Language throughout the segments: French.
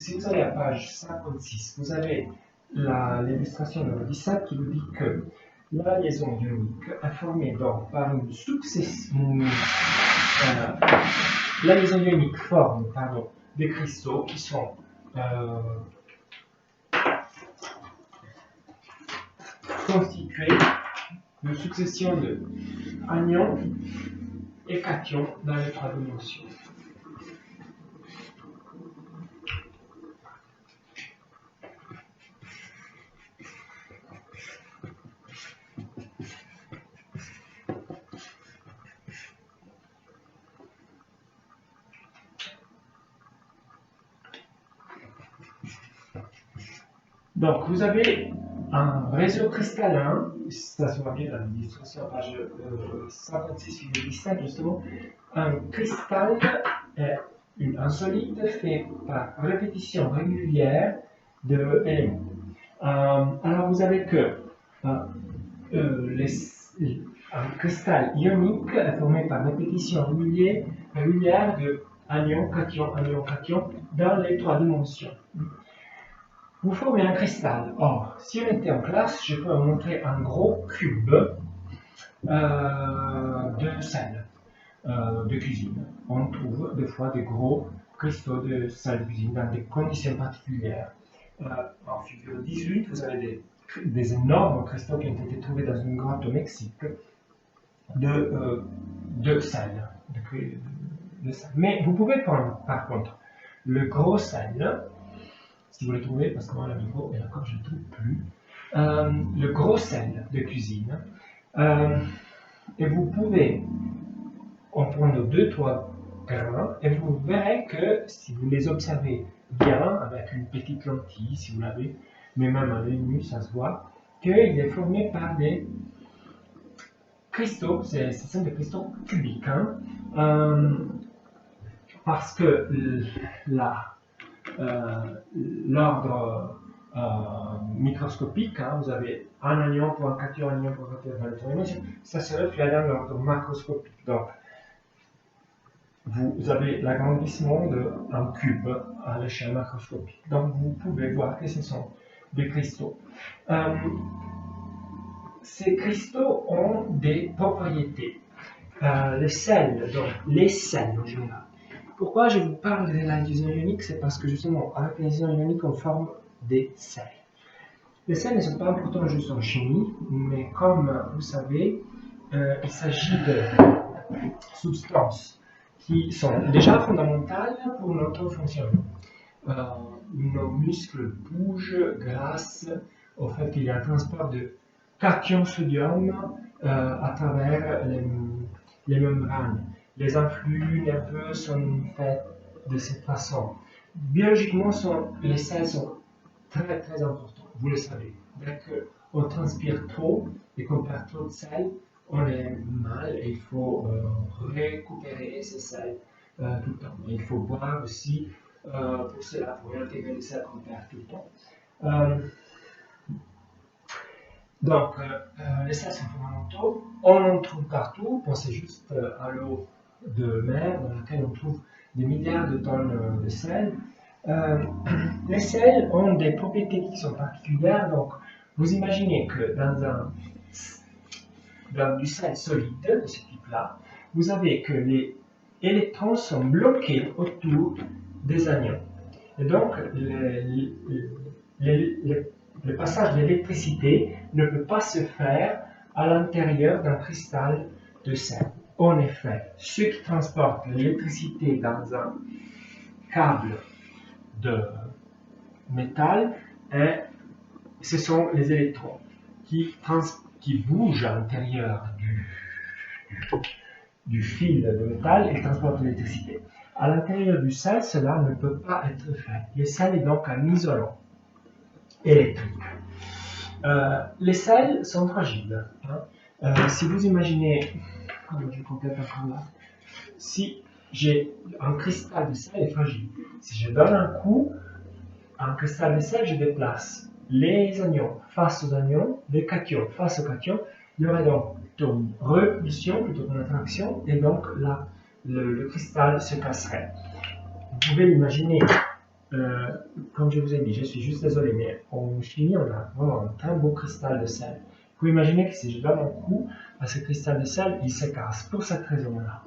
si vous allez à page 56, vous avez l'illustration numéro 17 qui vous dit que la liaison ionique est formée donc par une succession. La liaison ionique forme des cristaux qui sont constitués d'une succession de anions et cations dans les 3 dimensions. Donc, vous avez un réseau cristallin, ça se voit bien dans l'illustration à page 56,17 justement. Un cristal est un solide fait par répétition régulière de éléments. Alors, vous avez que un cristal ionique est formé par répétition régulière de anions, cations dans les 3 dimensions. Vous formez un cristal. Or, si on était en classe, je peux vous montrer un gros cube de sel de cuisine. On trouve des fois des gros cristaux de sel de cuisine dans des conditions particulières. En figure 18, vous avez des énormes cristaux qui ont été trouvés dans une grotte au Mexique de sel. De sel. Mais vous pouvez prendre, par contre, le gros sel. Si vous le trouvez, parce que moi, la micro, et encore, je ne le trouve plus. Le gros sel de cuisine. Et vous pouvez en prendre 2-3 grains, et vous verrez que si vous les observez bien, avec une petite lentille, si vous l'avez, mais même à l'œil nu, ça se voit, qu'il est formé par des cristaux, ce sont des cristaux cubiques, parce que l'ordre microscopique, vous avez un anion pour un cation, un anion pour un cation dans les 3 dimensions, ça se reflète dans l'ordre macroscopique. Donc, vous avez l'agrandissement d'un cube à l'échelle macroscopique. Donc, vous pouvez voir que ce sont des cristaux. Ces cristaux ont des propriétés. Les sels en général. Pourquoi je vous parle de la liaison ionique? C'est parce que justement, avec la liaison ionique, on forme des sels. Les sels ne sont pas importants juste en chimie, mais comme vous savez, il s'agit de substances qui sont déjà fondamentales pour notre fonctionnement. Nos muscles bougent grâce au fait qu'il y a un transport de cation sodium à travers les membranes. Les influx nerveux sont faits de cette façon. Biologiquement, les sels sont très très importants, vous le savez. Dès qu'on transpire trop et qu'on perd trop de sel, on est mal et il faut récupérer ces sels tout le temps. Et il faut boire aussi pour cela, pour intégrer les sels qu'on perd tout le temps. Donc, les sels sont fondamentaux. On en trouve partout. Pensez juste à l'eau de mer dans laquelle on trouve des milliards de tonnes de sel. Les sels ont des propriétés qui sont particulières. Donc, vous imaginez que dans du sel solide de ce type-là, vous avez que les électrons sont bloqués autour des anions. Et donc, le passage de l'électricité ne peut pas se faire à l'intérieur d'un cristal de sel. En effet, ce qui transporte l'électricité dans un câble de métal, ce sont les électrons qui bougent à l'intérieur du fil de métal et transportent l'électricité. À l'intérieur du sel, cela ne peut pas être fait. Le sel est donc un isolant électrique. Les sels sont fragiles. Si vous imaginez, je complète encore là, si j'ai un cristal de sel est fragile, si je donne un coup à un cristal de sel, je déplace les anions face aux anions, les cations face aux cations, il y aurait donc une repulsion plutôt qu'une attraction, et donc là, le cristal se casserait. Vous pouvez l'imaginer comme je vous ai dit, je suis juste désolé, mais en chimie, on a vraiment un très beau cristal de sel. Vous pouvez imaginer que si je donne un coup à ce cristal de sel, il se casse pour cette raison-là.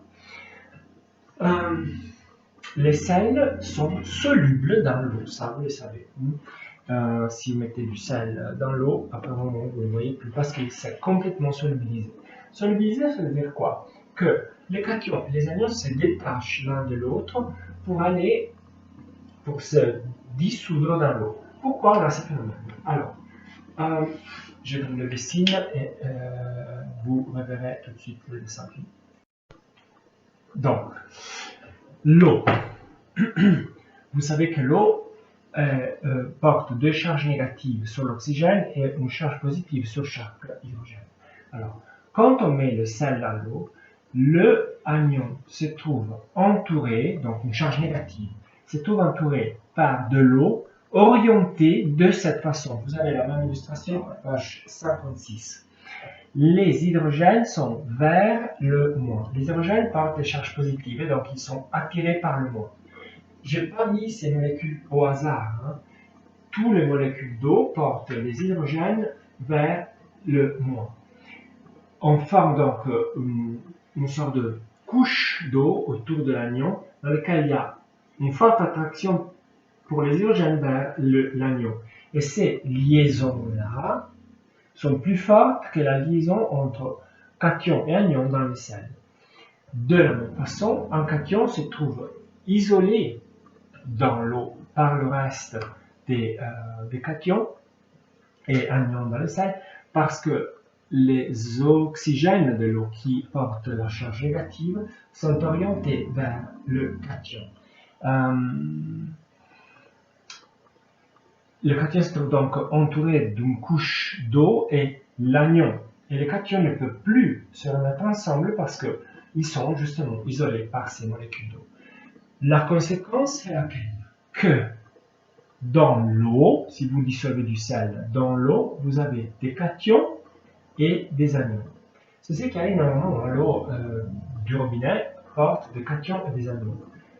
Les sels sont solubles dans l'eau, ça vous le savez. Si vous mettez du sel dans l'eau, après un moment, vous ne le voyez plus parce qu'il s'est complètement solubilisé. Solubilisé, ça veut dire quoi? Que les cations et les anions se détachent l'un de l'autre pour se dissoudre dans l'eau. Pourquoi on a ce phénomène? Alors, je vous le dessine et vous reverrez tout de suite le dessin. Donc, l'eau. Vous savez que l'eau porte deux charges négatives sur l'oxygène et une charge positive sur chaque hydrogène. Alors, quand on met le sel dans l'eau, le anion se trouve entouré, donc une charge négative, se trouve entouré par de l'eau orientée de cette façon. Vous avez la même illustration à page 56. Les hydrogènes sont vers le moins. Les hydrogènes portent des charges positives et donc ils sont attirés par le moins. Je n'ai pas mis ces molécules au hasard. Hein. Toutes les molécules d'eau portent les hydrogènes vers le moins. On forme donc une sorte de couche d'eau autour de l'anion dans laquelle il y a une forte attraction pour les hydrogènes vers l'anion. Et ces liaisons-là sont plus fortes que la liaison entre cation et anion dans le sel. De la même façon, un cation se trouve isolé dans l'eau par le reste des cations et anions dans le sel parce que les oxygènes de l'eau qui portent la charge négative sont orientés vers le cation. Le cation se trouve donc entouré d'une couche d'eau et l'anion et le cation ne peuvent plus se remettre ensemble parce qu'ils sont justement isolés par ces molécules d'eau. La conséquence est laquelle? Que dans l'eau, si vous dissolvez du sel dans l'eau, vous avez des cations et des anions. Ceci qui arrive normalement, l'eau du robinet porte des cations et des anions.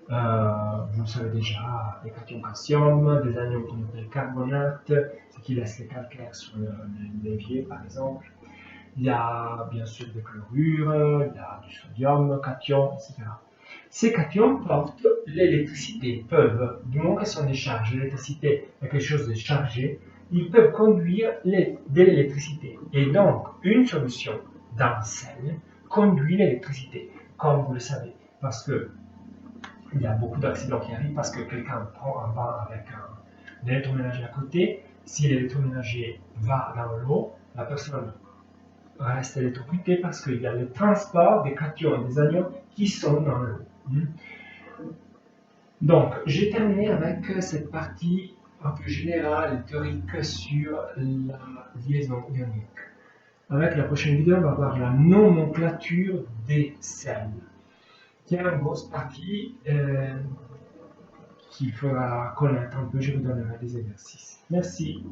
Vous le savez déjà, des cations calcium, des anions qu'on appelle carbonate, ce qui laisse les calcaires sur l'évier par exemple. Il y a bien sûr des chlorures, il y a du sodium, cations, etc. Ces cations portent l'électricité, peuvent, du moment qu'elles sont des charges, l'électricité est quelque chose de chargé, ils peuvent conduire de l'électricité. Et donc, une solution dans le sel conduit l'électricité, comme vous le savez, parce que il y a beaucoup d'accidents qui arrivent parce que quelqu'un prend un bain avec un électroménager à côté. Si l'électroménager va dans l'eau, la personne reste électrocutée parce qu'il y a le transport des cations et des anions qui sont dans l'eau. Donc, j'ai terminé avec cette partie un peu générale et théorique sur la liaison ionique. Avec la prochaine vidéo, on va voir la nomenclature des sels, qui est une grosse partie qu'il faudra connaître un peu. Je vous donnerai des exercices. Merci.